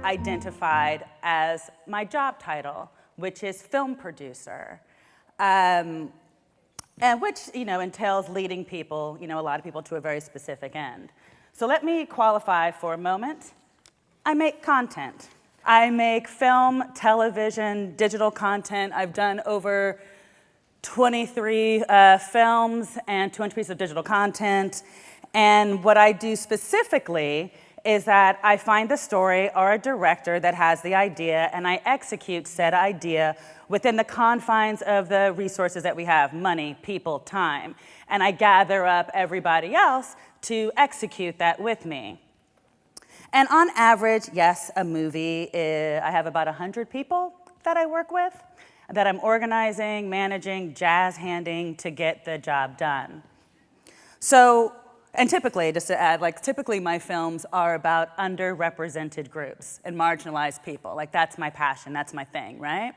identified as my job title, which is film producer. And which, entails leading people, a lot of people to a very specific end. So let me qualify for a moment. I make content. I make film, television, digital content. I've done over 23 films and 200 pieces of digital content. And what I do specifically is that I find the story or a director that has the idea, and I execute said idea within the confines of the resources that we have, money, people, time. And I gather up everybody else to execute that with me. And on average, yes, a movie, I have about 100 people that I work with, that I'm organizing, managing, jazz-handing to get the job done. So, and typically, just to add, typically my films are about underrepresented groups and marginalized people. That's my passion, that's my thing, right?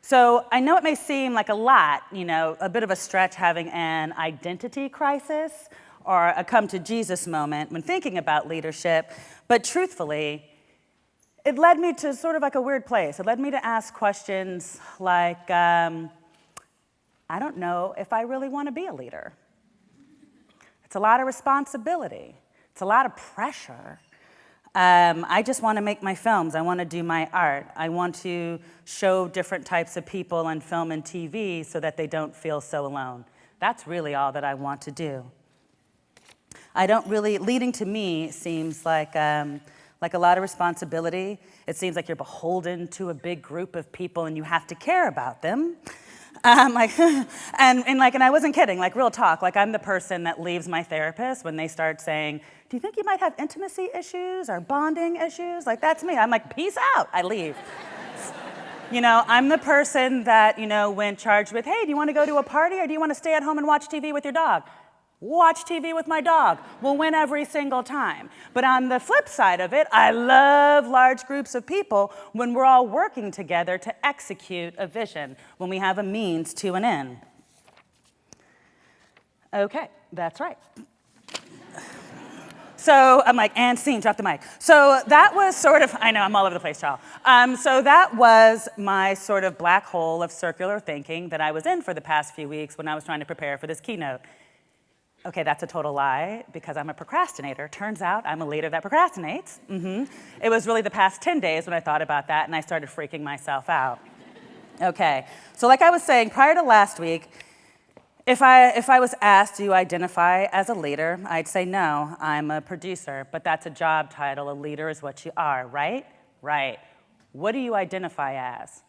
So I know it may seem like a lot, a bit of a stretch having an identity crisis or a come to Jesus moment when thinking about leadership, but truthfully, it led me to sort of a weird place. It led me to ask questions like, I don't know if I really want to be a leader. It's a lot of responsibility. It's a lot of pressure. I just want to make my films. I want to do my art. I want to show different types of people on film and TV so that they don't feel so alone. That's really all that I want to do. Leading to me seems like a lot of responsibility. It seems like you're beholden to a big group of people and you have to care about them. And I wasn't kidding, real talk. I'm the person that leaves my therapist when they start saying, do you think you might have intimacy issues or bonding issues? That's me. I'm peace out. I leave. I'm the person that, when charged with, hey, do you want to go to a party or do you want to stay at home and watch TV with your dog? Watch TV with my dog. We'll win every single time. But on the flip side of it, I love large groups of people when we're all working together to execute a vision, when we have a means to an end. Okay, that's right. So I'm and scene, drop the mic. So that was sort of, I know, I'm all over the place, y'all. So that was my sort of black hole of circular thinking that I was in for the past few weeks when I was trying to prepare for this keynote. Okay, that's a total lie, because I'm a procrastinator. Turns out I'm a leader that procrastinates. It was really the past 10 days when I thought about that, and I started freaking myself out. Okay, so like I was saying, prior to last week, if I was asked, do you identify as a leader, I'd say no, I'm a producer, but that's a job title. A leader is what you are, right? Right. What do you identify as?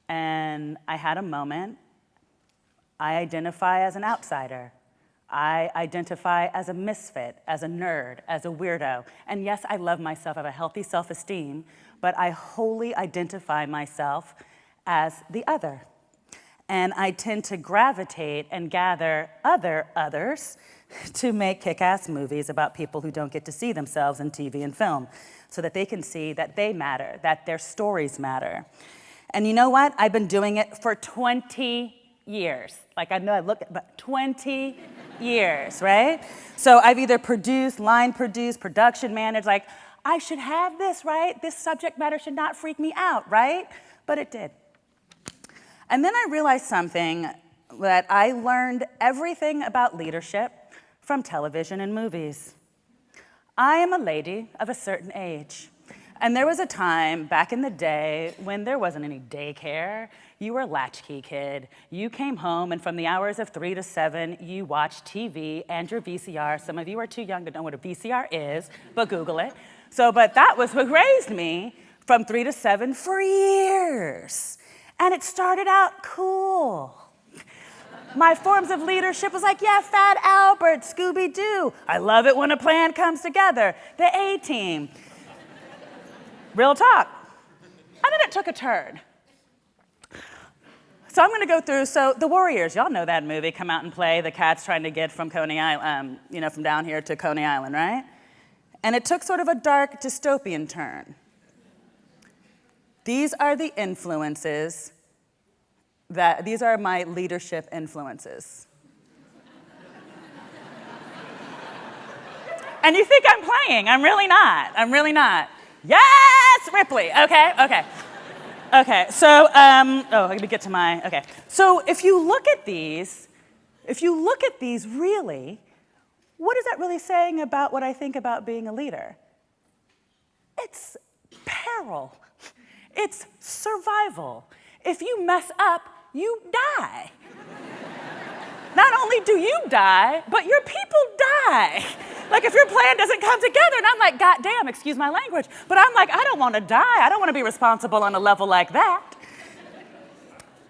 And I had a moment. I identify as an outsider. I identify as a misfit, as a nerd, as a weirdo. And yes, I love myself, I have a healthy self-esteem, but I wholly identify myself as the other. And I tend to gravitate and gather others to make kick-ass movies about people who don't get to see themselves in TV and film, so that they can see that they matter, that their stories matter. And you know what? I've been doing it for 20 years. I know I look at, but 20 years, right? So I've either produced, line produced, production managed, I should have this, right? This subject matter should not freak me out, right? But it did. And then I realized something, that I learned everything about leadership from television and movies. I am a lady of a certain age. And there was a time back in the day when there wasn't any daycare. You were a latchkey kid. You came home, and from the hours of 3 to 7, you watched TV and your VCR. Some of you are too young to know what a VCR is, but Google it. But that was what raised me from 3 to 7 for years. And it started out cool. My forms of leadership was yeah, Fat Albert, Scooby-Doo. I love it when a plan comes together. The A-Team. Real talk. And then it took a turn. So I'm going to go through, The Warriors, y'all know that movie, Come Out and Play, the cats trying to get from Coney Island, from down here to Coney Island, right? And it took sort of a dark dystopian turn. These are the influences these are my leadership influences. And you think I'm playing. I'm really not. Yes, Ripley, okay. Okay, so, let me get to my, okay. So if you look at these really, what is that really saying about what I think about being a leader? It's peril. It's survival. If you mess up, you die. Not only do you die, but your people die. Like if your plan doesn't come together, and I'm like, God damn, excuse my language, but I'm like, I don't want to die. I don't want to be responsible on a level like that.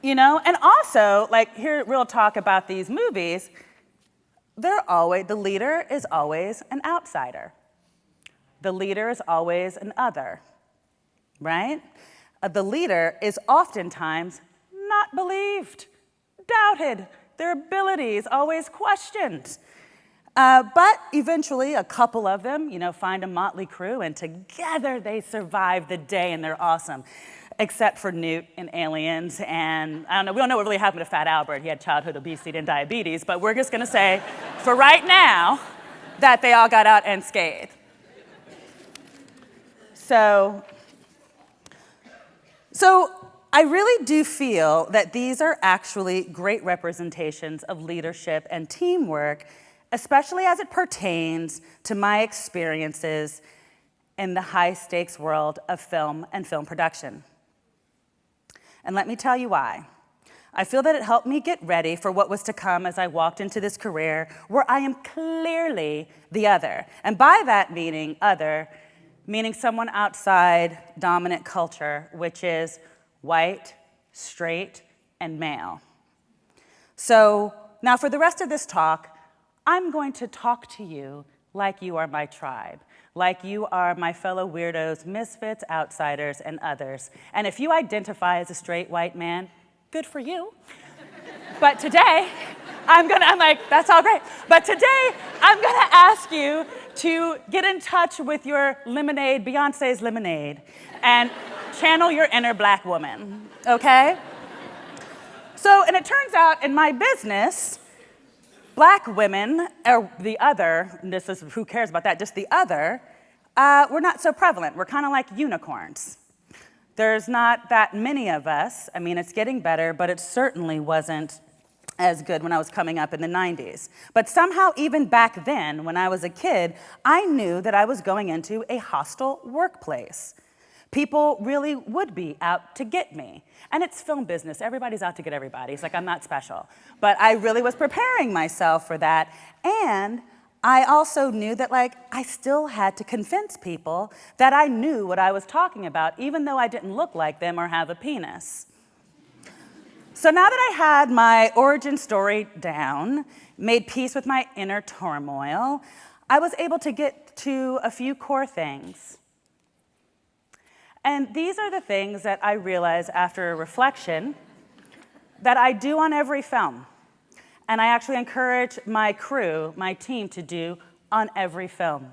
You know, and also, like, here, real talk about these movies, the leader is always an outsider. The leader is always an other, right? The leader is oftentimes not believed, doubted, their abilities always questioned. But eventually, a couple of them, find a motley crew, and together they survive the day, and they're awesome. Except for Newt in Aliens, and I don't know, we don't know what really happened to Fat Albert. He had childhood obesity and diabetes, but we're just gonna say, for right now, that they all got out unscathed. So I really do feel that these are actually great representations of leadership and teamwork, especially as it pertains to my experiences in the high-stakes world of film and film production. And let me tell you why. I feel that it helped me get ready for what was to come as I walked into this career where I am clearly the other. And by that meaning other, meaning someone outside dominant culture, which is white, straight, and male. So now for the rest of this talk, I'm going to talk to you like you are my tribe, like you are my fellow weirdos, misfits, outsiders, and others. And if you identify as a straight white man, good for you. But today, I'm like, that's all great. But today, I'm gonna ask you to get in touch with your lemonade, Beyonce's lemonade, and channel your inner black woman, okay? So, and it turns out in my business, black women, or the other, and this is, who cares about that, just the other, we're not so prevalent. We're kind of like unicorns. There's not that many of us. I mean, it's getting better, but it certainly wasn't as good when I was coming up in the 90s. But somehow, even back then, when I was a kid, I knew that I was going into a hostile workplace. People really would be out to get me. And it's film business. Everybody's out to get everybody. It's like, I'm not special. But I really was preparing myself for that. And I also knew that, I still had to convince people that I knew what I was talking about, even though I didn't look like them or have a penis. So now that I had my origin story down, made peace with my inner turmoil, I was able to get to a few core things. And these are the things that I realized after reflection that I do on every film. And I actually encourage my crew, my team, to do on every film.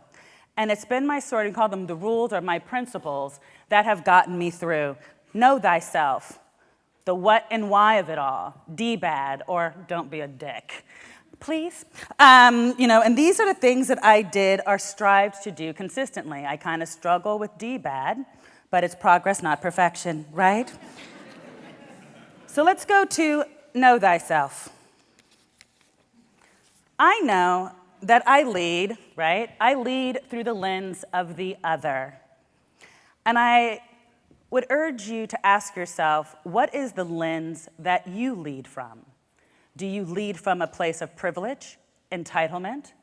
And it's been my sort of, call them the rules or my principles, that have gotten me through. Know thyself, the what and why of it all, D-bad, or don't be a dick, please. And these are the things that I did or strived to do consistently. I kind of struggle with D-bad, but it's progress, not perfection, right? So let's go to know thyself. I know that I lead, right? I lead through the lens of the other. And I would urge you to ask yourself, what is the lens that you lead from? Do you lead from a place of privilege, entitlement?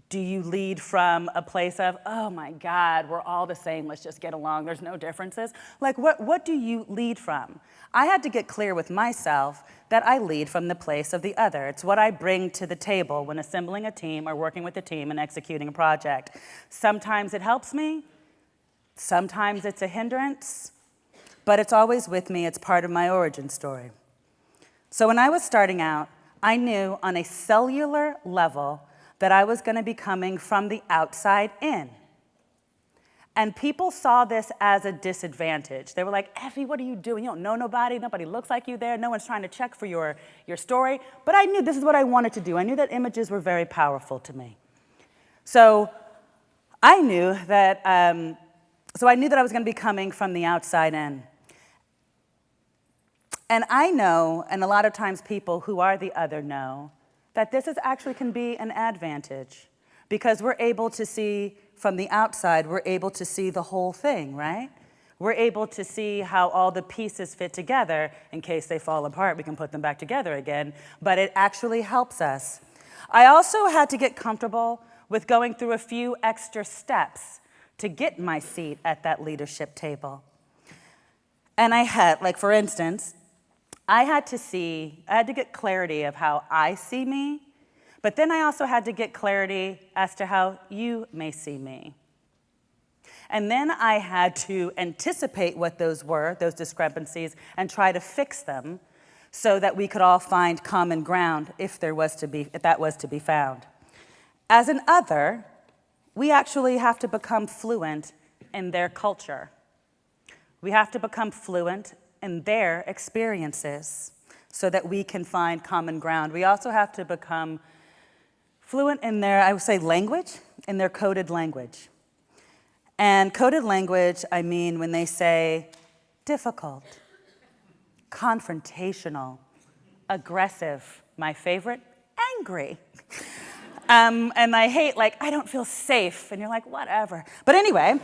Do you lead from a place of, oh my God, we're all the same, let's just get along, there's no differences? What do you lead from? I had to get clear with myself that I lead from the place of the other. It's what I bring to the table when assembling a team or working with a team and executing a project. Sometimes it helps me, sometimes it's a hindrance, but it's always with me, it's part of my origin story. So when I was starting out, I knew on a cellular level that I was going to be coming from the outside in. And people saw this as a disadvantage. They were like, Effie, what are you doing? You don't know nobody looks like you there, no one's trying to check for your story. But I knew this is what I wanted to do. I knew that images were very powerful to me. So I knew that So I knew that I was going to be coming from the outside in. And I know, and a lot of times people who are the other know, that this actually can be an advantage because we're able to see from the outside, we're able to see the whole thing, right? We're able to see how all the pieces fit together. In case they fall apart, we can put them back together again, but it actually helps us. I also had to get comfortable with going through a few extra steps to get my seat at that leadership table. And I had, like for instance, I had to get clarity of how I see me, but then I also had to get clarity as to how you may see me. And then I had to anticipate what those were, those discrepancies, and try to fix them so that we could all find common ground if that was to be found. As an other, we actually have to become fluent in their culture. We have to become fluent in their experiences so that we can find common ground. We also have to become fluent in their, I would say, language, in their coded language. And coded language, I mean when they say difficult, confrontational, aggressive, my favorite, angry. And I hate, like, I don't feel safe. And you're like, whatever. But anyway,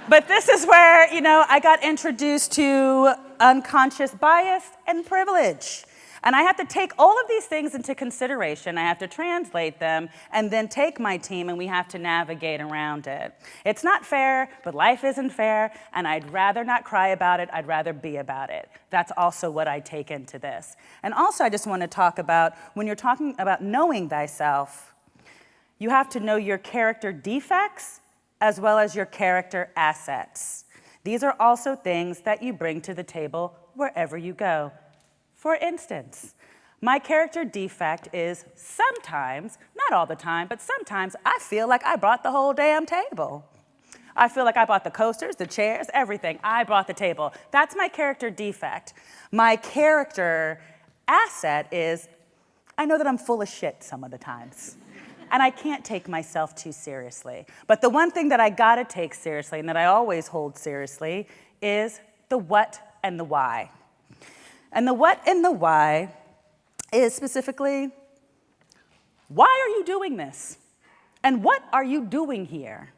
but this is where, I got introduced to unconscious bias and privilege. And I have to take all of these things into consideration. I have to translate them and then take my team and we have to navigate around it. It's not fair, but life isn't fair, and I'd rather not cry about it, I'd rather be about it. That's also what I take into this. And also I just want to talk about, when you're talking about knowing thyself, you have to know your character defects as well as your character assets. These are also things that you bring to the table wherever you go. For instance, my character defect is sometimes, not all the time, but sometimes I feel like I brought the whole damn table. I feel like I bought the coasters, the chairs, everything. I brought the table. That's my character defect. My character asset is I know that I'm full of shit some of the times. And I can't take myself too seriously. But the one thing that I gotta take seriously and that I always hold seriously is the what and the why. And the what and the why is specifically, why are you doing this? And what are you doing here?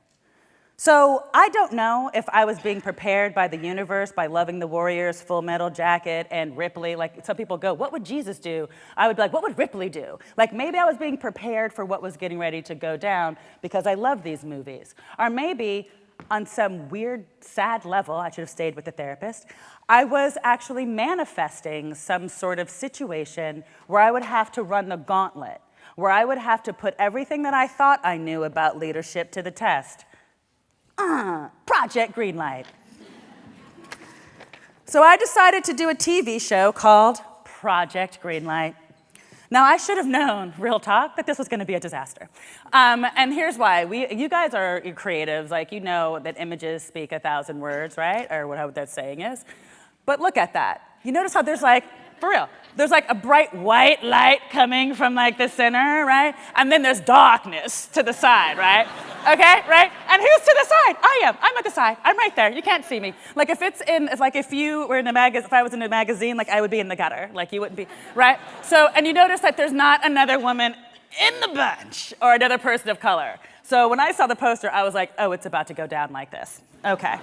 So I don't know if I was being prepared by the universe by loving the Warriors, Full Metal Jacket, and Ripley. Like some people go, what would Jesus do? I would be like, what would Ripley do? Like maybe I was being prepared for what was getting ready to go down because I love these movies. Or maybe on some weird, sad level, I should have stayed with the therapist, I was actually manifesting some sort of situation where I would have to run the gauntlet, where I would have to put everything that I thought I knew about leadership to the test. Project Greenlight. So I decided to do a TV show called Project Greenlight. Now, I should have known, real talk, that this was going to be a disaster. And here's why. You guys are creatives. Like, you know that images speak 1,000 words, right? Or whatever that saying is. But look at that. You notice how there's like, for real, there's like a bright white light coming from like the center, right? And then there's darkness to the side, right? Okay, right? And who's to the side? I am. I'm at the side. I'm right there. You can't see me. Like it's like if you were in a magazine, if I was in a magazine, like I would be in the gutter. Like you wouldn't be, right? So, and you notice that there's not another woman in the bunch or another person of color. So when I saw the poster, I was like, oh, it's about to go down like this. Okay.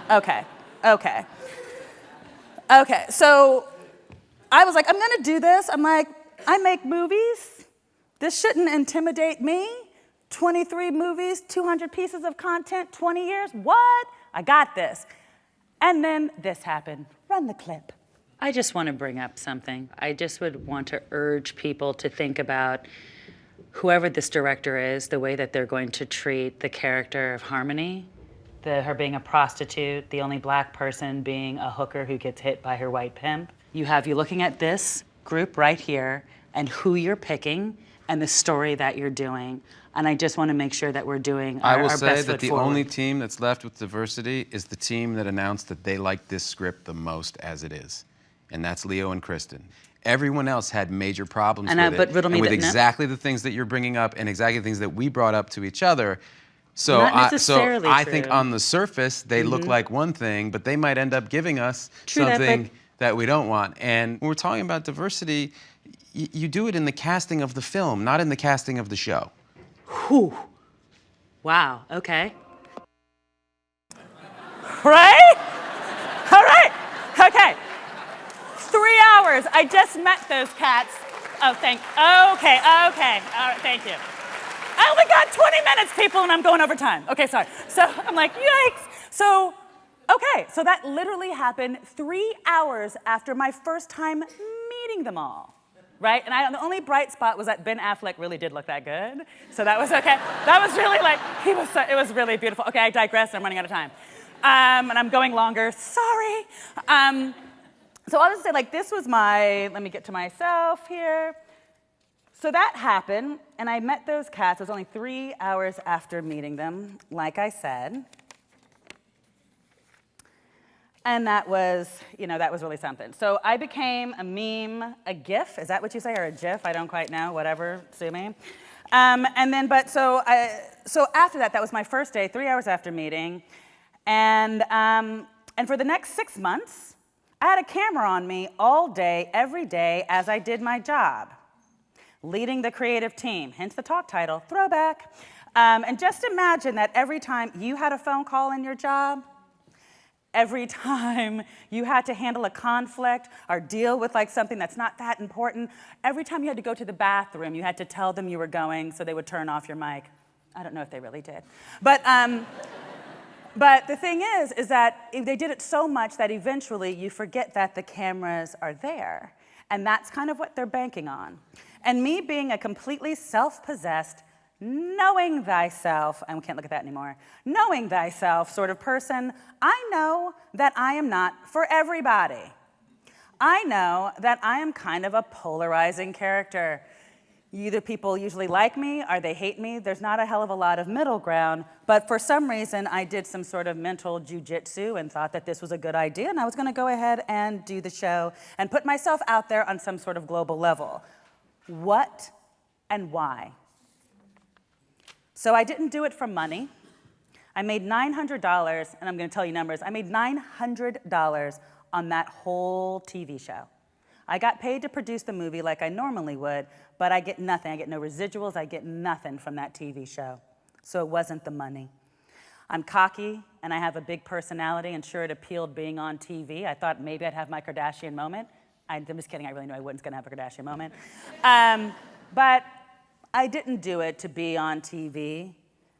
Okay. Okay. Okay. So I was like, I'm gonna do this. I'm like, I make movies. This shouldn't intimidate me. 23 movies, 200 pieces of content, 20 years, what? I got this. And then this happened. Run the clip. I just want to bring up something. I just would want to urge people to think about whoever this director is, the way that they're going to treat the character of Harmony, her being a prostitute, the only black person being a hooker who gets hit by her white pimp. You looking at this group right here and who you're picking and the story that you're doing. And I just want to make sure that we're doing our best foot forward. I will say that the only team that's left with diversity is the team that announced that they like this script the most as it is. And that's Leo and Kristen. Everyone else had major problems with it. And with exactly the things that you're bringing up and exactly the things that we brought up to each other, So Not necessarily I true. think on the surface, they look like one thing, but they might end up giving us something that we don't want. And when we're talking about diversity, you do it in the casting of the film, not in the casting of the show. Whew. Wow, okay. Right? All right, okay. 3 hours, I just met those cats. Oh, okay, all right, thank you. I only got 20 minutes, people, and I'm going over time. Okay, sorry. So I'm like, yikes. So, okay, so that literally happened 3 hours after my first time meeting them all. Right? And the only bright spot was that Ben Affleck really did look that good. So that was okay. That was really like, it was really beautiful. Okay, I digress, I'm running out of time. And I'm going longer, sorry. So I'll just say, like, this was let me get to myself here. So that happened, and I met those cats. It was only 3 hours after meeting them, like I said. And that was really something. So I became a meme, a GIF. Is that what you say, or a GIF? I don't quite know. Whatever, sue me. So after that was my first day, 3 hours after meeting, and for the next 6 months, I had a camera on me all day, every day, as I did my job, leading the creative team. Hence the talk title, Throwback. And just imagine that every time you had a phone call in your job, every time you had to handle a conflict or deal with like something that's not that important, every time you had to go to the bathroom, you had to tell them you were going so they would turn off your mic. I don't know if they really did. But the thing is that they did it so much that eventually you forget that the cameras are there. And that's kind of what they're banking on. And me being a completely self-possessed, knowing thyself, I can't look at that anymore, knowing thyself sort of person, I know that I am not for everybody. I know that I am kind of a polarizing character. Either people usually like me or they hate me. There's not a hell of a lot of middle ground, but for some reason I did some sort of mental jujitsu and thought that this was a good idea, and I was gonna go ahead and do the show and put myself out there on some sort of global level. What and why? So I didn't do it for money. I made $900, and I'm gonna tell you numbers. I made $900 on that whole TV show. I got paid to produce the movie like I normally would, but I get nothing. I get no residuals, I get nothing from that TV show. So it wasn't the money. I'm cocky, and I have a big personality, and sure, it appealed being on TV. I thought maybe I'd have my Kardashian moment. I'm just kidding, I really knew I wasn't gonna have a Kardashian moment. But I didn't do it to be on TV,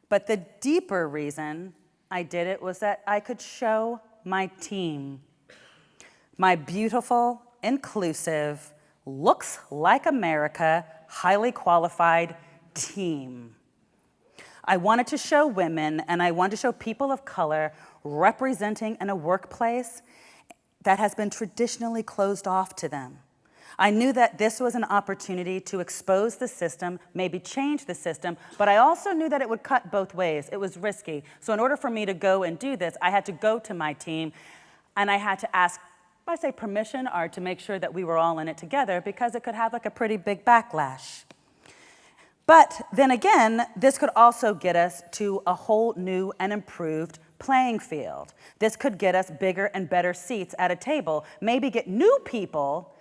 but the deeper reason I did it was that I could show my team, my beautiful, inclusive, looks like America, highly qualified team. I wanted to show women, and I wanted to show people of color representing in a workplace that has been traditionally closed off to them. I knew that this was an opportunity to expose the system, maybe change the system, but I also knew that it would cut both ways. It was risky. So in order for me to go and do this, I had to go to my team, and I had to ask, I say permission, or to make sure that we were all in it together, because it could have like a pretty big backlash. But then again, this could also get us to a whole new and improved playing field. This could get us bigger and better seats at a table, maybe get new people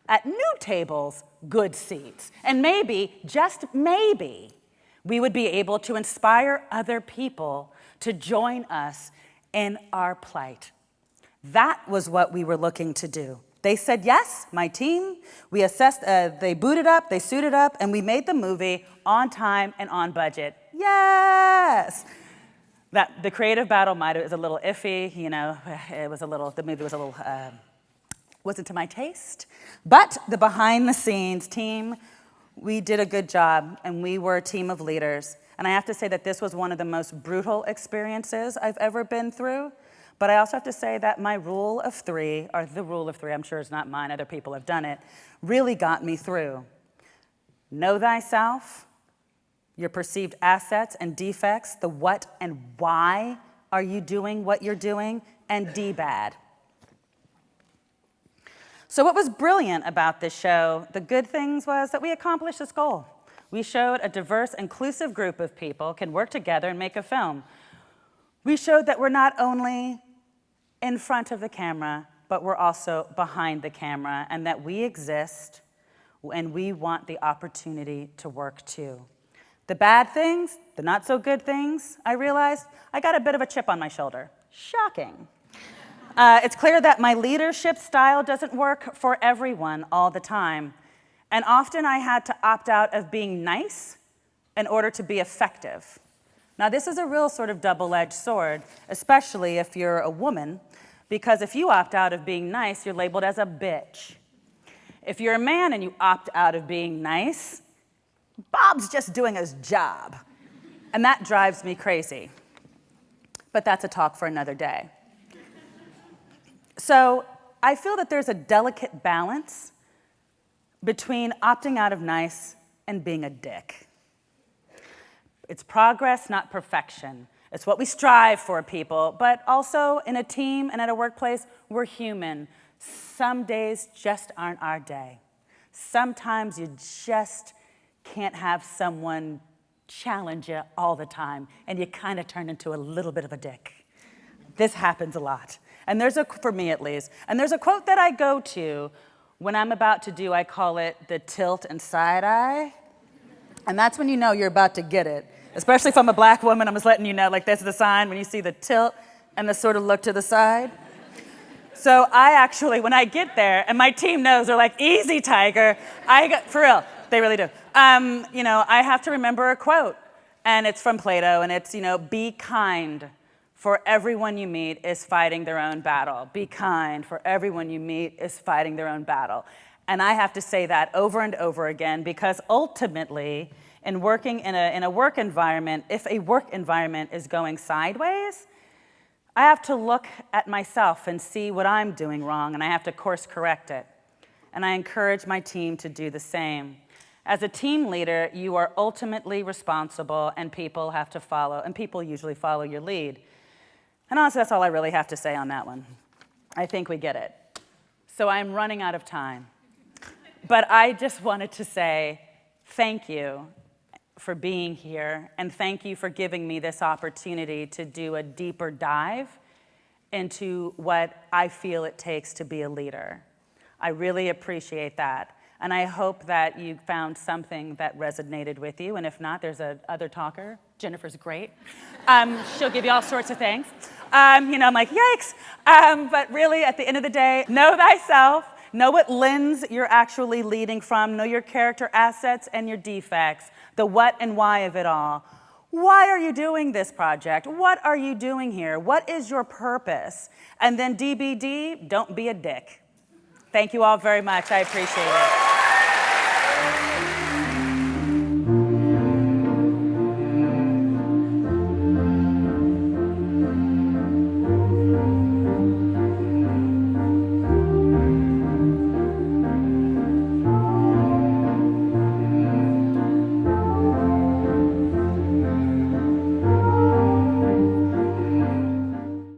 at new tables, good seats. And maybe, just maybe, we would be able to inspire other people to join us in our plight. That was what we were looking to do. They said yes, my team. We assessed, they booted up, they suited up, and we made the movie on time and on budget. Yes! The creative battle was a little iffy, you know, the movie was a little, wasn't to my taste. But the behind the scenes team, we did a good job, and we were a team of leaders. And I have to say that this was one of the most brutal experiences I've ever been through. But I also have to say that my rule of three, or the rule of three, I'm sure it's not mine, other people have done it, really got me through. Know thyself, your perceived assets and defects, the what and why are you doing what you're doing, and D-bad. So what was brilliant about this show, the good things was that we accomplished this goal. We showed a diverse, inclusive group of people can work together and make a film. We showed that we're not only in front of the camera, but we're also behind the camera, and that we exist and we want the opportunity to work too. The bad things, the not so good things, I realized I got a bit of a chip on my shoulder. Shocking. It's clear that my leadership style doesn't work for everyone all the time. And often I had to opt out of being nice in order to be effective. Now, this is a real sort of double-edged sword, especially if you're a woman, because if you opt out of being nice, you're labeled as a bitch. If you're a man and you opt out of being nice, Bob's just doing his job. And that drives me crazy. But that's a talk for another day. So I feel that there's a delicate balance between opting out of nice and being a dick. It's progress, not perfection. It's what we strive for, people, but also in a team and at a workplace, we're human. Some days just aren't our day. Sometimes you just can't have someone challenge you all the time, and you kind of turn into a little bit of a dick. This happens a lot. And for me at least, and there's a quote that I go to when I'm about to do, I call it the tilt and side eye. And that's when you know you're about to get it. Especially if I'm a black woman, I'm just letting you know, like this is the sign when you see the tilt and the sort of look to the side. So I actually, when I get there, and my team knows, they're like, easy, Tiger. For real, they really do. I have to remember a quote, and it's from Plato, and it's, be kind, for everyone you meet is fighting their own battle. Be kind, for everyone you meet is fighting their own battle. And I have to say that over and over again, because ultimately, in working in a work environment, if a work environment is going sideways, I have to look at myself and see what I'm doing wrong, and I have to course correct it. And I encourage my team to do the same. As a team leader, you are ultimately responsible, and people have to follow, and people usually follow your lead. And honestly, that's all I really have to say on that one. I think we get it. So I'm running out of time. But I just wanted to say thank you for being here, and thank you for giving me this opportunity to do a deeper dive into what I feel it takes to be a leader. I really appreciate that. And I hope that you found something that resonated with you. And if not, there's another talker. Jennifer's great. She'll give you all sorts of things. I'm like, yikes. But really, at the end of the day, know thyself. Know what lens you're actually leading from. Know your character assets and your defects. The what and why of it all. Why are you doing this project? What are you doing here? What is your purpose? And then DBD, don't be a dick. Thank you all very much. I appreciate it.